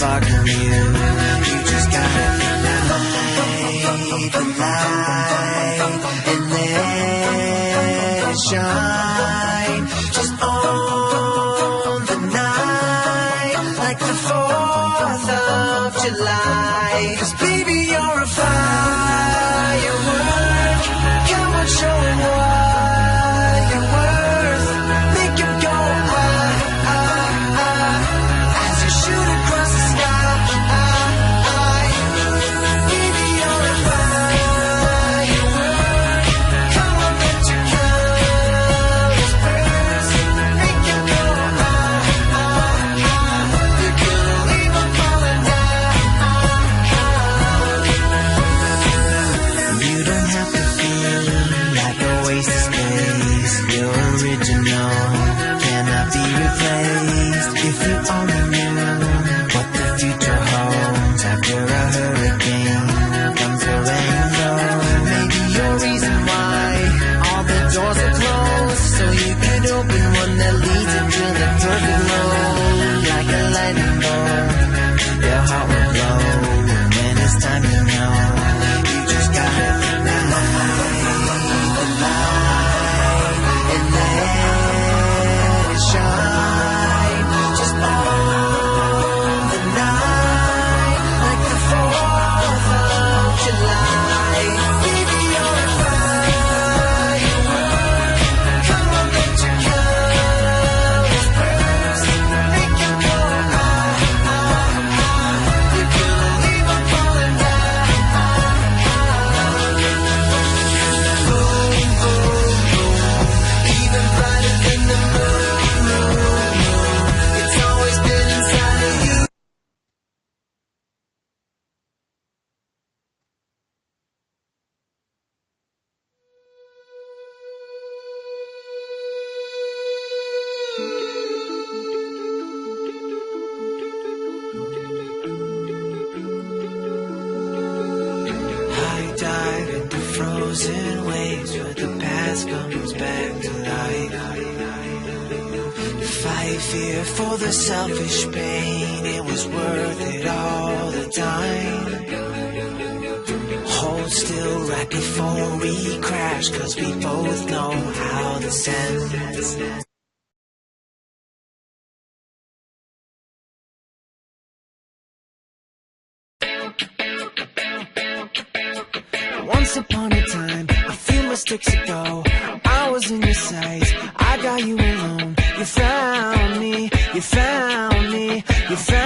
far from you. You just gotta ignite the light and let it shine. Just own the night like the 4th of July. 'Cause baby, you're a firework. Come on, show 'em what you're worth. Make 'em go ah, ah, ah, as you shoot across the sky. Baby, you're a firework. Come on, let your colors burst. Make 'em go ah, ah, ah. You're gonna leave 'em falling down. You don't have to feel like a waste of space. You're original, cannot be replaced. If you only knew what the future holds after a hurricane comes a rainbow. Maybe your reason why all the doors are closed, so you could open one that leads into the perfect road. Like a lightning bolt, your heart will glow. When it's time, you know you just gotta ignite the light and let it shine. Just own the night like the 4th of July. Baby, you're a firework. Come on, let your colors burst. Make 'em go ah, ah, ah. You're gonna leave 'em falling down. Boom, boom, boom. Even brighter than the moon. It's always been inside of you. I dive into frozen waves where the past comes back to life. Fight fear for the selfish pain, it was worth it all the time. Hold still right before we crash, 'cause we both know how this ends. Once upon a time, a few mistakes ago, I was in your sights, I got you alone. You found me, you found me, you found me.